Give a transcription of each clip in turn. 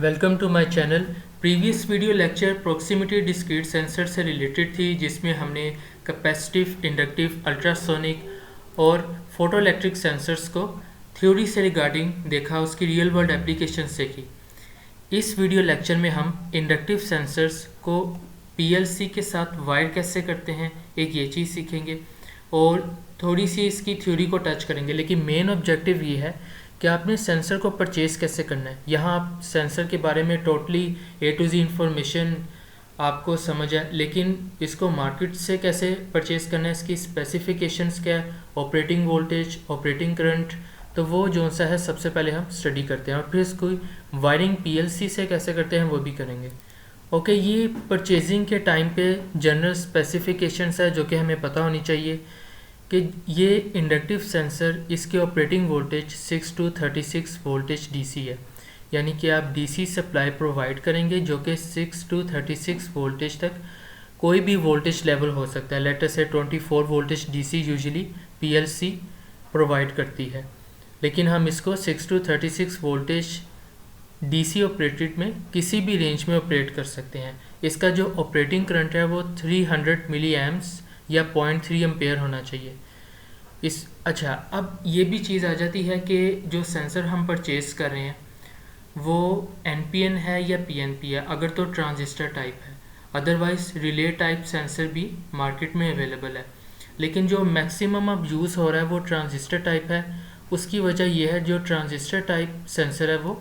Welcome to my channel. Previous video lecture proximity discrete sensor से related थी, जिसमें हमने कैपेसिटिव, इंडक्टिव, अल्ट्रासोनिक और फोटोइलेक्ट्रिक सेंसर्स को थ्योरी से रिगार्डिंग देखा, उसकी रियल वर्ल्ड एप्लीकेशन से की। इस वीडियो लेक्चर में हम इंडक्टिव सेंसर्स को पीएलसी के साथ वायर कैसे करते हैं, एक ये चीज़ सीखेंगे और थोड़ी सी इसकी थ्योरी को टच करेंगे। लेकिन मेन ऑब्जेक्टिव ये है कि आपने सेंसर को परचेज़ कैसे करना है। यहाँ आप सेंसर के बारे में totally A to Z information आपको समझ है, लेकिन इसको मार्केट से कैसे परचेज़ करना है, इसकी स्पेसिफिकेशंस क्या है, ऑपरेटिंग वोल्टेज, ऑपरेटिंग करंट, तो वो जो सा है सबसे पहले हम स्टडी करते हैं और फिर इसको वायरिंग पीएलसी से कैसे करते हैं वो भी करेंगे। ओके, ये परचेजिंग के टाइम पे जनरल स्पेसिफिकेशंस है जो कि हमें पता होनी चाहिए कि ये इंडक्टिव सेंसर, इसकी operating voltage 6 to 36 voltage DC है, यानी कि आप डीसी सप्लाई प्रोवाइड करेंगे जो कि 6 to 36 वोल्टेज तक कोई भी वोल्टेज लेवल हो सकता है। लेट अस से 24 voltage DC usually PLC provide करती है, लेकिन हम इसको 6 to 36 वोल्टेज डीसी ऑपरेटेड में किसी भी रेंज में ऑपरेट कर सकते हैं। इसका जो ऑपरेटिंग करंट है वो 300 मिली एम्प्स या 0.3 एम्पेयर होना चाहिए। अच्छा, अब ये भी चीज़ आ जाती है कि जो सेंसर हम परचेज़ कर रहे हैं वो एनपीएन है या पीएनपी है, अगर तो ट्रांजिस्टर टाइप है, अदरवाइज रिले टाइप सेंसर भी मार्केट में अवेलेबल है। लेकिन जो मैक्सिमम अब यूज़ हो रहा है वो ट्रांजिस्टर टाइप है। उसकी वजह यह है, जो ट्रांजिस्टर टाइप सेंसर है वो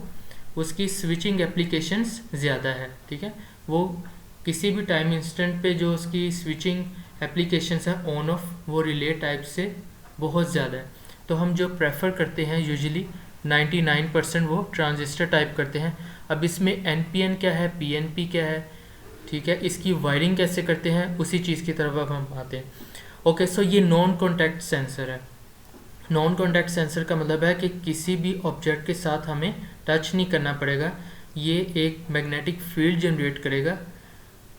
उसकी स्विचिंग एप्लीकेशंस ज़्यादा है। ठीक है, वो किसी भी टाइम इंस्टेंट पे जो उसकी स्विचिंग एप्लीकेशंस है ऑन ऑफ, वो रिले टाइप से बहुत ज़्यादा है। तो हम जो प्रेफर करते हैं यूजुअली 99% वो ट्रांजिस्टर टाइप करते हैं। अब इसमें एनपीएन क्या है, पीएनपी क्या है, ठीक है, इसकी वायरिंग कैसे करते हैं, उसी चीज़ की तरफ अब हम आते हैं। ओके, सो ये नॉन कॉन्टैक्ट सेंसर है। नॉन कॉन्टैक्ट सेंसर का मतलब है कि किसी भी ऑब्जेक्ट के साथ हमें टच नहीं करना पड़ेगा। ये एक मैग्नेटिक फील्ड जनरेट करेगा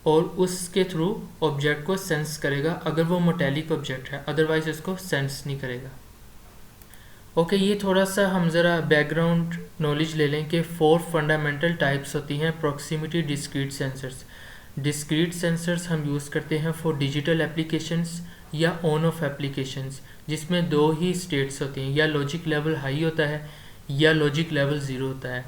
और उसके थ्रू ऑब्जेक्ट को सेंस करेगा अगर वो मेटेलिक ऑब्जेक्ट है, अदरवाइज इसको सेंस नहीं करेगा। ओके, ये थोड़ा सा हम ज़रा बैकग्राउंड नॉलेज ले लें कि 4 फंडामेंटल टाइप्स होती हैं proximity discrete sensors. Discrete sensors हम यूज़ करते हैं फॉर डिजिटल एप्लीकेशंस या ऑन ऑफ एप्लीकेशंस, जिसमें 2 ही स्टेट्स होती हैं, या लॉजिक लेवल हाई होता है या लॉजिक लेवल 0 होता है।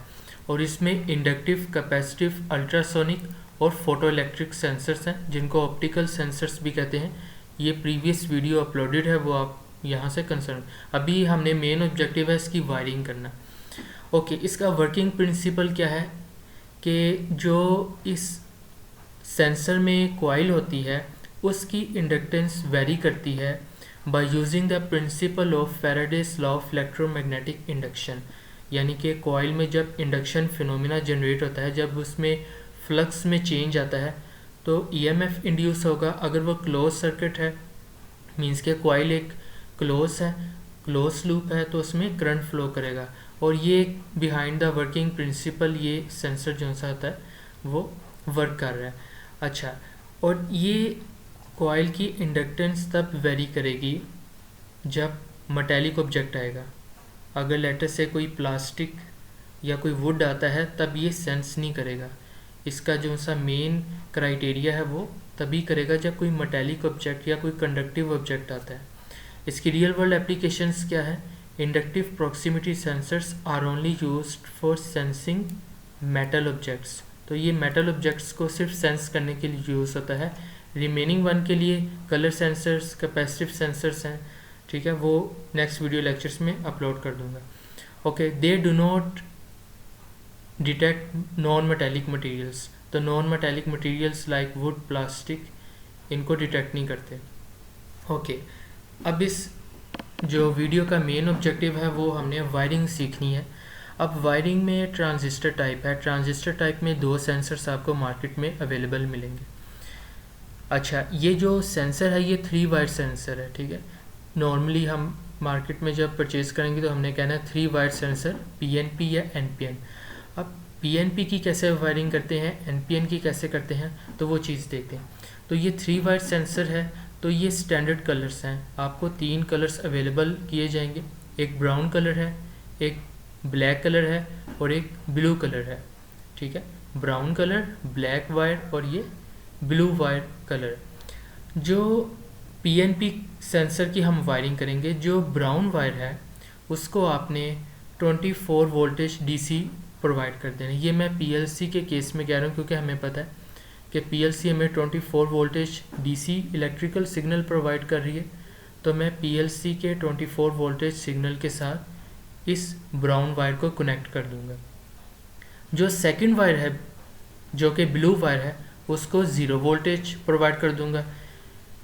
और इसमें इंडक्टिव, कैपेसिटिव, अल्ट्रासोनिक और फोटोइलेक्ट्रिक सेंसर्स हैं, जिनको ऑप्टिकल सेंसर्स भी कहते हैं। ये प्रीवियस वीडियो अपलोडेड है, वो आप यहाँ से कंसर्न। अभी हमने मेन ऑब्जेक्टिव है इसकी वायरिंग करना। ओके, इसका वर्किंग प्रिंसिपल क्या है कि जो इस सेंसर में कॉइल होती है उसकी इंडक्टेंस वेरी करती है by using the principle of Faraday's law of electromagnetic induction. यानी कि कॉइल में जब इंडक्शन फिनोमिना जनरेट होता है, जब उसमें फ्लक्स में चेंज आता है तो ईएमएफ इंड्यूस होगा। अगर वो क्लोज सर्किट है, मींस के कॉइल एक क्लोज है, क्लोज लूप है, तो उसमें करंट फ्लो करेगा। और ये बिहाइंड द वर्किंग प्रिंसिपल ये सेंसर जो सा होता है वो वर्क कर रहा है। अच्छा, और ये कॉइल की इंडक्टेंस तब वेरी करेगी जब मेटेलिक ऑब्जेक्ट आएगा। अगर लेटर से कोई प्लास्टिक या कोई वुड आता है तब ये सेंस नहीं करेगा। इसका जो सा मेन क्राइटेरिया है वो तभी करेगा जब कोई मेटेलिक ऑब्जेक्ट या कोई कंडक्टिव ऑब्जेक्ट आता है। इसकी रियल वर्ल्ड एप्लीकेशंस क्या है? Inductive proximity sensors are only used for sensing metal objects. तो ये मेटल ऑब्जेक्ट्स को सिर्फ सेंस करने के लिए यूज़ होता है। रिमेनिंग वन के लिए कलर सेंसर्स, कैपेसिटिव सेंसर्स हैं, ठीक है, वो नेक्स्ट वीडियो लेक्चर्स में अपलोड कर दूंगा। Okay, they do not detect non metallic materials. तो non metallic materials like wood, plastic, इनको डिटेक्ट नहीं करते। ओके, अब इस जो वीडियो का मेन ऑब्जेक्टिव है वो हमने वायरिंग सीखनी है। अब वायरिंग में ट्रांजिस्टर टाइप है। ट्रांजिस्टर टाइप में 2 सेंसर्स आपको मार्केट में अवेलेबल मिलेंगे। अच्छा, ये जो सेंसर है ये 3 वायर सेंसर है, ठीक है। नॉर्मली हम मार्केट में जब परचेज़ करेंगे तो हमने कहना है 3 वायर सेंसर, पीएनपी या एनपीएन। अब पीएनपी की कैसे वायरिंग करते हैं, एनपीएन की कैसे करते हैं, तो वो चीज़ देखते हैं। तो ये 3 वायर सेंसर है, तो ये स्टैंडर्ड कलर्स हैं। आपको 3 कलर्स अवेलेबल किए जाएंगे। एक ब्राउन कलर है, एक ब्लैक कलर है और एक ब्लू कलर है, ठीक ठीक है, ब्राउन कलर, ब्लैक वायर और ये ब्लू वायर कलर। जो पीएनपी सेंसर की हम वायरिंग करेंगे, जो ब्राउन वायर है उसको आपने 24 वोल्टेज डीसी प्रोवाइड कर देना। ये मैं पीएलसी के केस में कह रहा हूँ क्योंकि हमें पता है कि पीएलसी हमें 24 voltage DC electrical signal provide कर रही है, तो मैं पीएलसी के 24 वोल्टेज सिग्नल के साथ इस ब्राउन वायर को कनेक्ट कर दूंगा। जो सेकंड वायर है जो कि ब्लू वायर है उसको 0 वोल्टेज प्रोवाइड कर दूंगा।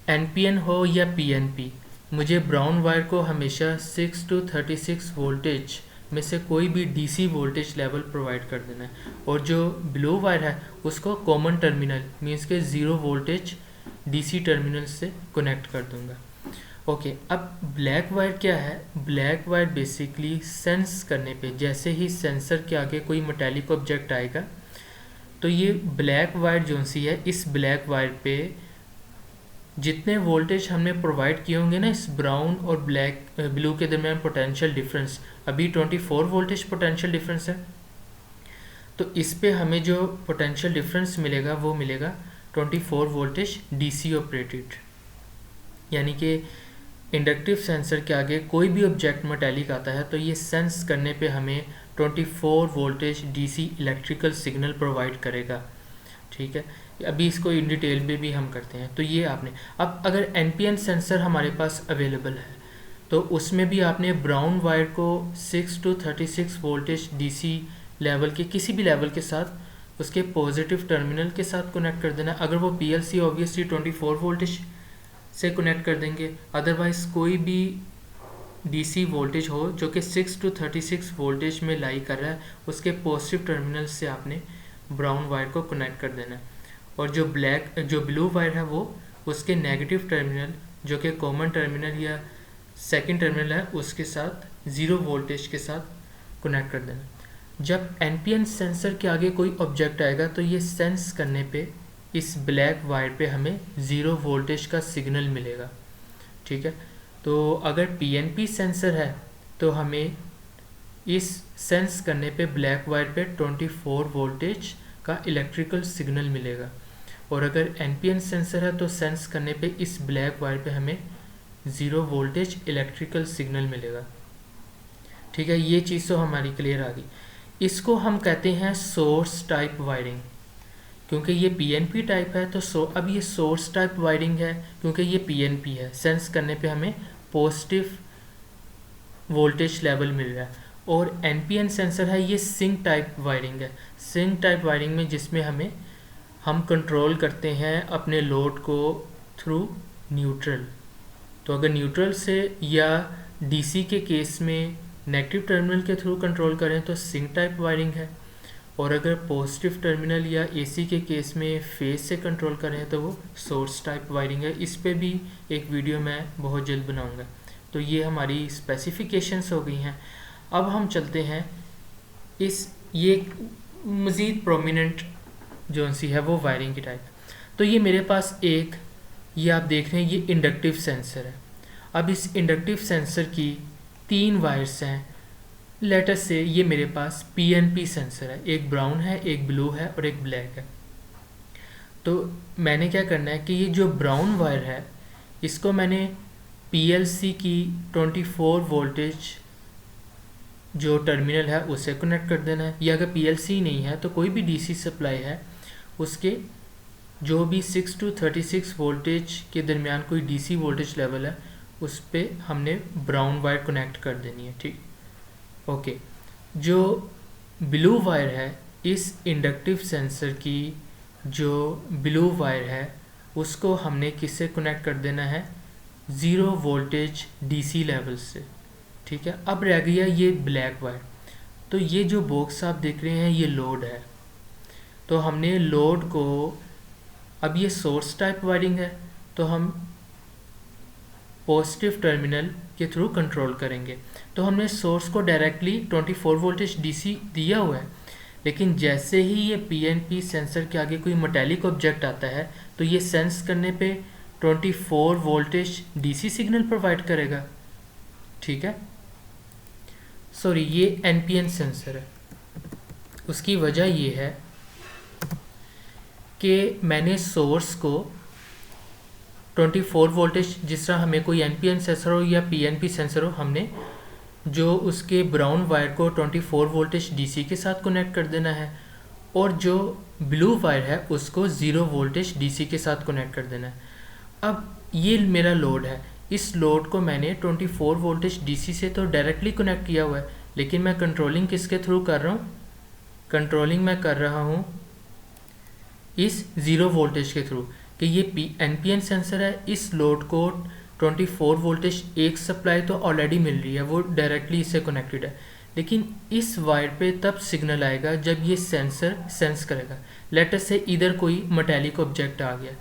एनपीएन हो या पीएनपी, मुझे ब्राउन वायर को हमेशा 6 to 36 वोल्टेज में से कोई भी डीसी वोल्टेज लेवल प्रोवाइड कर देना है। और जो ब्लू वायर है उसको कॉमन टर्मिनल मीन्स के 0 वोल्टेज डीसी टर्मिनल से कनेक्ट कर दूंगा। ओके, अब ब्लैक वायर क्या है? ब्लैक वायर बेसिकली सेंस करने पे, जैसे ही सेंसर के आगे कोई मेटालिक ऑब्जेक्ट आएगा तो ये ब्लैक वायर जो सी है, इस ब्लैक वायर पे जितने वोल्टेज हमने प्रोवाइड किए होंगे ना, इस ब्राउन और ब्लू के दरमियान पोटेंशियल डिफरेंस अभी 24 वोल्टेज पोटेंशियल डिफरेंस है, तो इस पे हमें जो पोटेंशियल डिफरेंस मिलेगा वो मिलेगा 24 वोल्टेज डीसी ऑपरेटेड। यानी कि इंडक्टिव सेंसर के आगे कोई भी ऑब्जेक्ट मेटालिक आता है तो ये सेंस करने पे हमें 24 voltage DC electrical signal provide करेगा। ठीक है, अभी इसको इन डिटेल में भी हम करते हैं। तो ये आपने, अब अगर एनपीएन सेंसर हमारे पास अवेलेबल है तो उसमें भी आपने ब्राउन वायर को 6 to 36 वोल्टेज डीसी लेवल के किसी भी लेवल के साथ उसके पॉजिटिव टर्मिनल के साथ कनेक्ट कर देना। अगर वो पीएलसी ऑब्वियसली 24 वोल्टेज से कनेक्ट कर देंगे, अदरवाइज कोई भी डीसी वोल्टेज हो जो कि 6 to 36 वोल्टेज में लाई कर रहा है उसके पॉजिटिव टर्मिनल से आपने ब्राउन वायर को कनेक्ट कर देना है। और जो ब्लू वायर है वो उसके नेगेटिव टर्मिनल जो कि कॉमन टर्मिनल या सेकंड टर्मिनल है उसके साथ 0 वोल्टेज के साथ कनेक्ट कर देना। जब एनपीएन सेंसर के आगे कोई ऑब्जेक्ट आएगा तो ये सेंस करने पे इस ब्लैक वायर पे हमें 0 वोल्टेज का सिग्नल मिलेगा। ठीक है, तो अगर पीएनपी सेंसर है तो हमें इस सेंस करने पे ब्लैक वायर पे 24 वोल्टेज का इलेक्ट्रिकल सिग्नल मिलेगा। और अगर एनपीएन सेंसर है तो सेंस करने पे इस ब्लैक वायर पे हमें 0 वोल्टेज इलेक्ट्रिकल सिग्नल मिलेगा। ठीक है, ये चीज़ तो हमारी क्लियर आ गई। इसको हम कहते हैं सोर्स टाइप वायरिंग, क्योंकि ये पीएनपी टाइप है तो अब ये सोर्स टाइप वायरिंग है क्योंकि ये पीएनपी है, सेंस करने पे हमें पॉजिटिव वोल्टेज लेवल मिल रहा है। और एनपीएन सेंसर है ये सिंक टाइप वायरिंग है। सिंक टाइप वायरिंग में जिसमें हम कंट्रोल करते हैं अपने लोड को थ्रू न्यूट्रल। तो अगर न्यूट्रल से या डीसी के केस में नेगेटिव टर्मिनल के थ्रू कंट्रोल करें तो सिंक टाइप वायरिंग है, और अगर पॉजिटिव टर्मिनल या एसी के केस में फेज से कंट्रोल करें तो वो सोर्स टाइप वायरिंग है। इस पे भी एक वीडियो मैं बहुत जल्द बनाऊंगा। तो ये हमारी स्पेसिफिकेशंस हो गई हैं। अब हम चलते हैं ये मज़ीद प्रोमिनेंट जो सी है वो वायरिंग की टाइप। तो ये मेरे पास ये आप देख रहे हैं, ये इंडक्टिव सेंसर है। अब इस इंडक्टिव सेंसर की 3 वायर्स हैं। लेटर से ये मेरे पास पीएनपी सेंसर है, एक ब्राउन है, एक ब्लू है और एक ब्लैक है। तो मैंने क्या करना है कि ये जो ब्राउन वायर है इसको मैंने पीएलसी की 24 वोल्टेज जो टर्मिनल है उससे कनेक्ट कर देना है, या अगर पीएलसी नहीं है तो कोई भी डीसी सप्लाई है उसके जो भी 6 to 36 वोल्टेज के दरमियान कोई डीसी वोल्टेज लेवल है उस पे हमने ब्राउन वायर कनेक्ट कर देनी है। ठीक, ओके। जो ब्लू वायर है, इस इंडक्टिव सेंसर की जो ब्लू वायर है उसको हमने किससे कनेक्ट कर देना है? 0 वोल्टेज डीसी लेवल से। ठीक है, अब रह गया ये ब्लैक वायर। तो ये जो बॉक्स आप देख रहे हैं ये लोड है। तो हमने लोड को, अब ये सोर्स टाइप वायरिंग है तो हम पॉजिटिव टर्मिनल के थ्रू कंट्रोल करेंगे। तो हमने सोर्स को डायरेक्टली 24 वोल्टेज डीसी दिया हुआ है, लेकिन जैसे ही ये पीएनपी सेंसर के आगे कोई मेटालिक ऑब्जेक्ट आता है तो ये सेंस करने पे 24 वोल्टेज डीसी सिग्नल प्रोवाइड करेगा। ठीक है, सॉरी, ये एनपीएन सेंसर है। उसकी वजह ये है कि मैंने सोर्स को 24 वोल्टेज, जिस तरह हमें कोई एनपीएन सेंसर हो या पीएनपी सेंसर हो, हमने जो उसके ब्राउन वायर को 24 वोल्टेज डीसी के साथ कनेक्ट कर देना है और जो ब्लू वायर है उसको 0 वोल्टेज डीसी के साथ कनेक्ट कर देना है। अब ये मेरा लोड है, इस लोड को मैंने 24 वोल्टेज डीसी से तो डायरेक्टली कनेक्ट किया हुआ है, लेकिन मैं कंट्रोलिंग किसके थ्रू कर रहा हूँ? कंट्रोलिंग मैं कर रहा हूँ इस 0 वोल्टेज के थ्रू कि ये एनपीएन सेंसर है, इस लोड को 24 वोल्टेज एक सप्लाई तो ऑलरेडी मिल रही है, वो डायरेक्टली इससे कनेक्टेड है, लेकिन इस वायर पे तब सिग्नल आएगा जब ये सेंसर सेंस करेगा। लेट अस से इधर कोई मेटालिक ऑब्जेक्ट आ गया,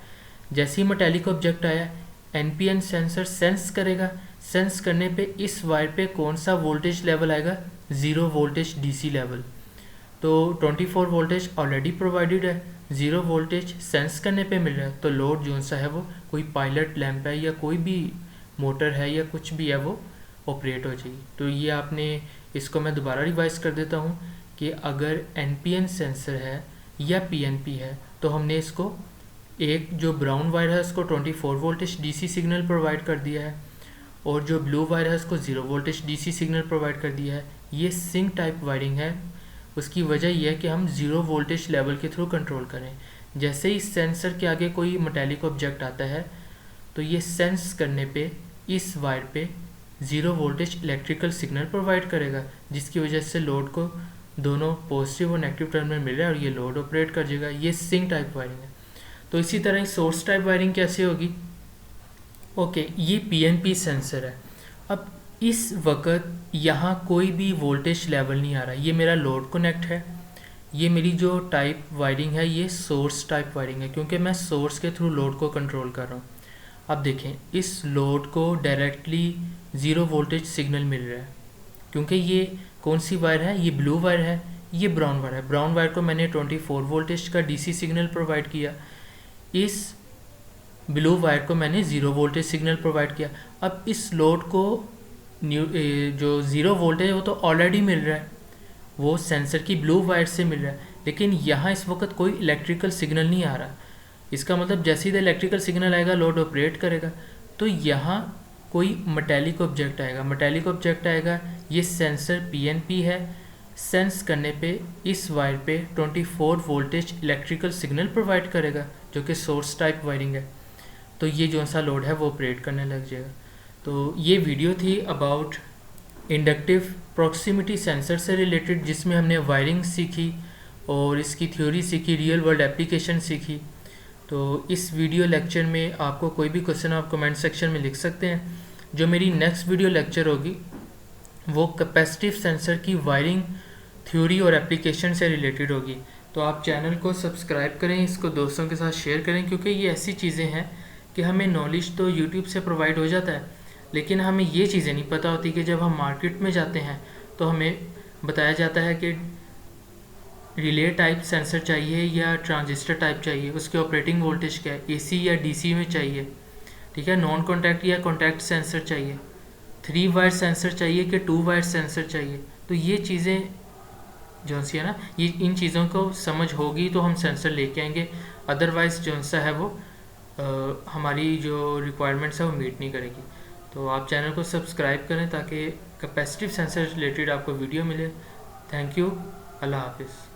जैसे ही मेटालिक ऑब्जेक्ट आया एनपीएन सेंसर सेंस करेगा, सेंस करने पे इस वायर पे कौन सा वोल्टेज लेवल आएगा? 0 वोल्टेज डीसी लेवल। तो 24 वोल्टेज ऑलरेडी प्रोवाइडेड है, 0 वोल्टेज सेंस करने पे मिल रहा है, तो लोड जो सा है वो कोई पायलट लैंप है या कोई भी मोटर है या कुछ भी है वो ऑपरेट हो जाएगी। तो ये आपने, इसको मैं दोबारा रिवाइज कर देता हूँ कि अगर एनपीएन सेंसर है या पीएनपी है तो हमने इसको एक जो ब्राउन वायर है उसको 24 वोल्टेज डीसी सिग्नल प्रोवाइड कर दिया है और जो ब्लू वायर है उसको 0 वोल्टेज डीसी सिग्नल प्रोवाइड कर दिया है। ये सिंक टाइप वायरिंग है, उसकी वजह यह है कि हम 0 वोल्टेज लेवल के थ्रू कंट्रोल करें। जैसे ही सेंसर के आगे कोई मेटालिक ऑब्जेक्ट आता है तो ये सेंस करने पे इस वायर पे 0 वोल्टेज इलेक्ट्रिकल सिग्नल प्रोवाइड करेगा, जिसकी वजह से लोड को दोनों पॉजिटिव और नेगेटिव टर्मिनल मिल रहा है और ये लोड ऑपरेट कर जाएगा। ये सिंक टाइप वायरिंग है। तो इसी तरह सोर्स टाइप वायरिंग कैसे होगी? ओके, ये पीएनपी सेंसर है। अब इस वक्त यहाँ कोई भी वोल्टेज लेवल नहीं आ रहा, ये मेरा लोड कनेक्ट है, ये मेरी जो टाइप वायरिंग है ये सोर्स टाइप वायरिंग है, क्योंकि मैं सोर्स के थ्रू लोड को कंट्रोल कर रहा हूँ। अब देखें, इस लोड को डायरेक्टली 0 वोल्टेज सिग्नल मिल रहा है, क्योंकि ये कौन सी वायर है? ये ब्लू वायर है, ये ब्राउन वायर है। ब्राउन वायर को मैंने 24 वोल्टेज का डीसी सिग्नल प्रोवाइड किया, इस ब्लू वायर को मैंने 0 वोल्टेज सिग्नल प्रोवाइड किया। अब इस लोड को जो 0 वोल्टेज है वो तो ऑलरेडी मिल रहा है, वो सेंसर की ब्लू वायर से मिल रहा है, लेकिन यहाँ इस वक्त कोई इलेक्ट्रिकल सिग्नल नहीं आ रहा। इसका मतलब जैसे ही इलेक्ट्रिकल सिग्नल आएगा लोड ऑपरेट करेगा। तो यहाँ कोई मेटालिक ऑब्जेक्ट आएगा, मेटालिक ऑब्जेक्ट आएगा, ये सेंसर पीएनपी है, सेंस करने पे इस वायर पे 24 वोल्टेज इलेक्ट्रिकल सिग्नल प्रोवाइड करेगा, जो कि सोर्स टाइप वायरिंग है। तो ये जो सा लोड है वो ऑपरेट करने लग जाएगा। तो ये वीडियो थी अबाउट इंडक्टिव प्रॉक्सिमिटी सेंसर से रिलेटेड, जिसमें हमने वायरिंग सीखी और इसकी थ्योरी सीखी, रियल वर्ल्ड एप्लीकेशन सीखी। तो इस वीडियो लेक्चर में आपको कोई भी क्वेश्चन आप कमेंट सेक्शन में लिख सकते हैं। जो मेरी नेक्स्ट वीडियो लेक्चर होगी वो कैपेसिटिव सेंसर की वायरिंग थ्योरी और एप्लीकेशन से रिलेटेड होगी। तो आप चैनल को सब्सक्राइब करें, इसको दोस्तों के साथ शेयर करें, क्योंकि ये ऐसी चीज़ें हैं कि हमें नॉलेज तो यूट्यूब से प्रोवाइड हो जाता है, लेकिन हमें ये चीज़ें नहीं पता होती कि जब हम मार्केट में जाते हैं तो हमें बताया जाता है कि रिले टाइप सेंसर चाहिए या ट्रांजिस्टर टाइप चाहिए, उसके ऑपरेटिंग वोल्टेज क्या है, एसी या डीसी में चाहिए, ठीक है, नॉन कॉन्टैक्ट या कॉन्टैक्ट सेंसर चाहिए, 3 वायर सेंसर चाहिए कि 2 वायर सेंसर चाहिए। तो ये चीज़ें जो सी है ना, ये इन चीज़ों को समझ होगी तो हम सेंसर लेके आएंगे, अदरवाइज़ जो सा है वो हमारी जो रिक्वायरमेंट्स है वो मीट नहीं करेगी। तो आप चैनल को सब्सक्राइब करें ताकि कैपेसिटिव सेंसर रिलेटेड आपको वीडियो मिले। थैंक यू, अल्लाह हाफिज़।